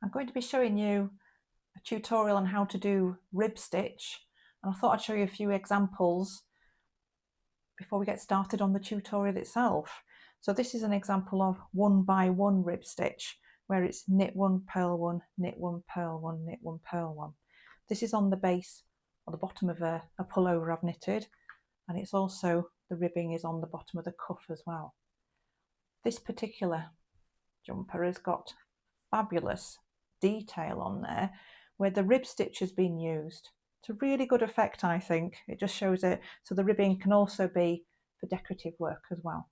I'm going to be showing you a tutorial on how to do rib stitch, and I thought I'd show you a few examples before we get started on the tutorial itself. So this is an example of 1 by 1 rib stitch, where it's knit 1, purl 1, knit 1, purl 1, knit 1, purl 1. This is on the base or the bottom of a pullover I've knitted, and it's also, the ribbing is on the bottom of the cuff as well. This particular jumper has got fabulous detail on there where the rib stitch has been used. It's a really good effect, I think. It just shows it. So the ribbing can also be for decorative work as well.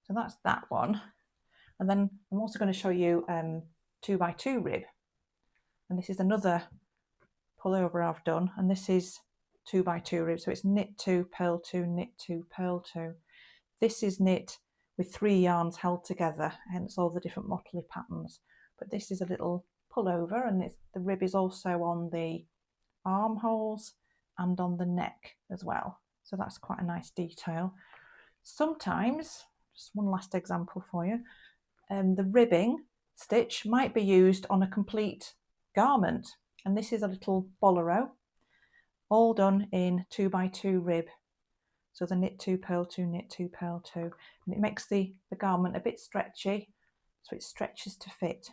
So that's that one. And then I'm also going to show you 2 by 2 rib. And this is another pullover I've done. And this is 2 by 2 rib. So it's knit 2, purl 2, knit 2, purl 2. This is knit with 3 yarns held together, hence all the different motley patterns. But this is a little pullover, and the rib is also on the armholes and on the neck as well. So that's quite a nice detail. Sometimes, just one last example for you, the ribbing stitch might be used on a complete garment. And this is a little bolero, all done in 2 by 2 rib. So the knit 2, purl 2, knit 2, purl 2. And it makes the garment a bit stretchy, so it stretches to fit.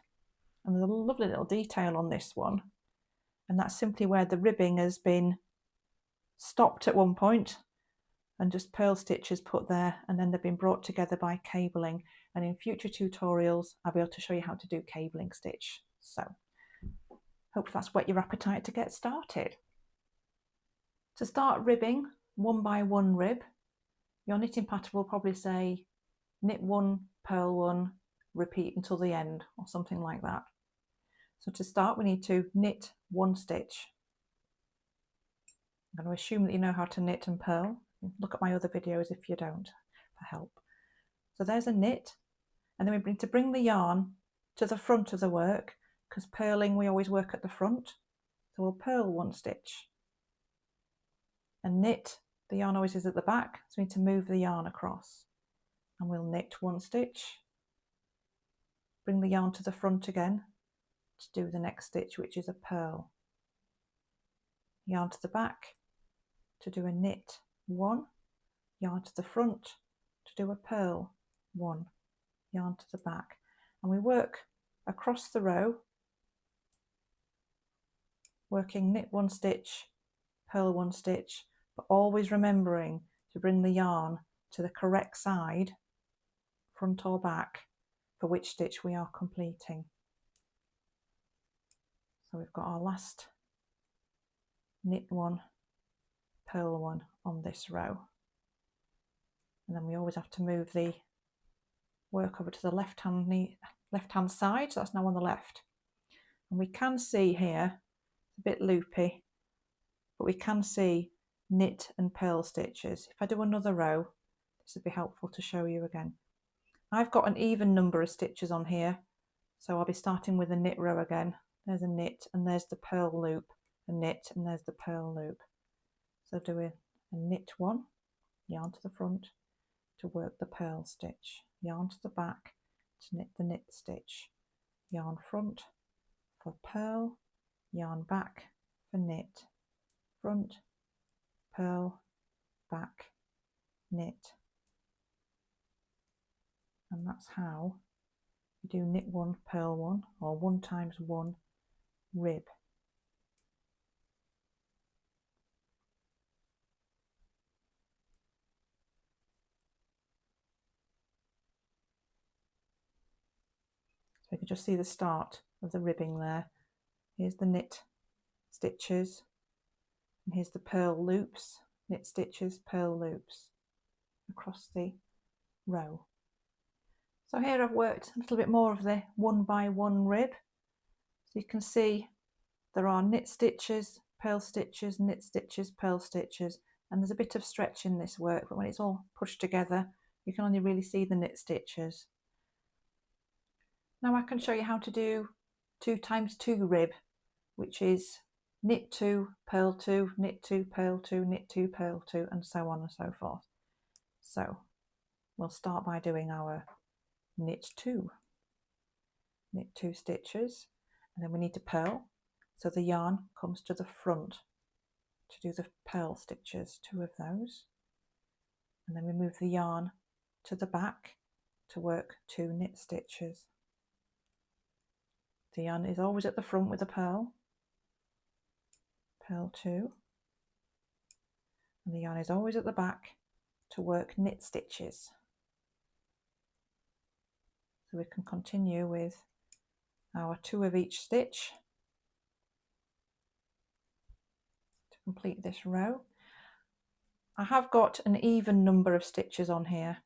And there's a lovely little detail on this one. And that's simply where the ribbing has been stopped at one point and just purl stitches put there, and then they've been brought together by cabling. And in future tutorials, I'll be able to show you how to do cabling stitch. So hope that's whet your appetite to get started. To start ribbing 1 by 1 rib, your knitting pattern will probably say knit 1, purl 1, repeat until the end, or something like that. So to start, we need to knit 1 stitch. I'm going to assume that you know how to knit and purl. Look at my other videos if you don't for help. So there's a knit, and then we need to bring the yarn to the front of the work, because purling we always work at the front. So we'll purl 1 stitch and knit. The yarn always is at the back, so we need to move the yarn across, and we'll knit 1 stitch, bring the yarn to the front again to do the next stitch, which is a purl, yarn to the back to do a knit 1, yarn to the front to do a purl 1, yarn to the back, and we work across the row, working knit 1 stitch, purl 1 stitch, but always remembering to bring the yarn to the correct side, front or back, for which stitch we are completing. So we've got our last knit 1, purl 1 on this row. And then we always have to move the work over to the left hand side, so that's now on the left. And we can see here, it's a bit loopy, but we can see knit and purl stitches. If I do another row, this would be helpful to show you again. I've got an even number of stitches on here, so I'll be starting with a knit row again. There's a knit, and there's the purl loop, a knit, and there's the purl loop. So do a knit 1, yarn to the front to work the purl stitch, yarn to the back to knit the knit stitch, yarn front for purl, yarn back for knit, front, purl, back, knit. And that's how you do knit 1, purl 1, or 1 times 1 rib. So you can just see the start of the ribbing there. Here's the knit stitches, and here's the purl loops, knit stitches, purl loops across the row. So here I've worked a little bit more of the 1 by 1 rib. So you can see there are knit stitches, purl stitches, knit stitches, purl stitches, and there's a bit of stretch in this work, but when it's all pushed together, you can only really see the knit stitches. Now I can show you how to do 2 times 2 rib, which is knit 2, purl 2, knit 2, purl 2, knit 2, purl 2, and so on and so forth. So we'll start by doing our knit 2. Knit 2 stitches, And then we need to purl, so the yarn comes to the front to do the purl stitches, 2 of those. And then we move the yarn to the back to work 2 knit stitches. The yarn is always at the front with a purl, purl 2, and the yarn is always at the back to work knit stitches. So we can continue with our 2 of each stitch to complete this row. I have got an even number of stitches on here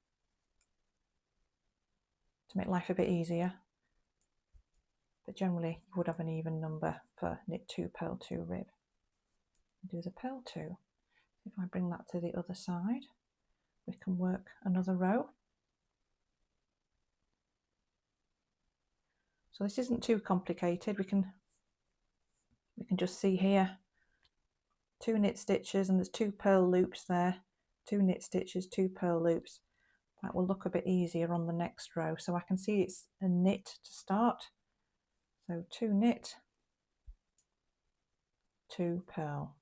to make life a bit easier, but generally you would have an even number for knit 2, purl 2, rib. Do the purl 2. If I bring that to the other side, we can work another row. So this isn't too complicated. We can just see here 2 knit stitches, and there's 2 purl loops there, 2 knit stitches, 2 purl loops. That will look a bit easier on the next row. So I can see it's a knit to start. So 2 knit, 2 purl.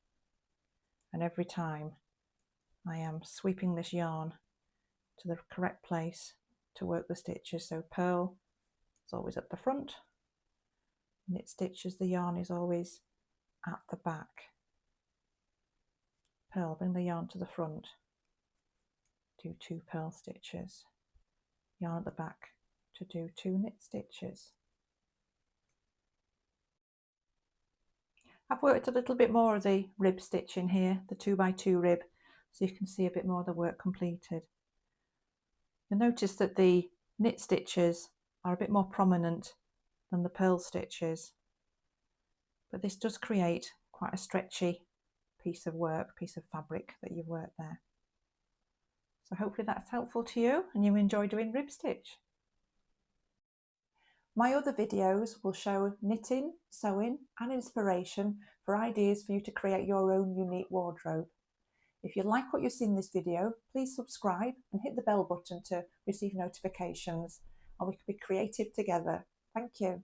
And every time I am sweeping this yarn to the correct place to work the stitches. So purl is always at the front, knit stitches, the yarn is always at the back. Purl, bring the yarn to the front, do 2 purl stitches, yarn at the back to do 2 knit stitches. I've worked a little bit more of the rib stitch in here, the 2x2 rib, so you can see a bit more of the work completed. You'll notice that the knit stitches are a bit more prominent than the purl stitches, but this does create quite a stretchy piece of work, piece of fabric that you've worked there. So hopefully that's helpful to you and you enjoy doing rib stitch. My other videos will show knitting, sewing and inspiration for ideas for you to create your own unique wardrobe. If you like what you see in this video, please subscribe and hit the bell button to receive notifications, and we can be creative together. Thank you.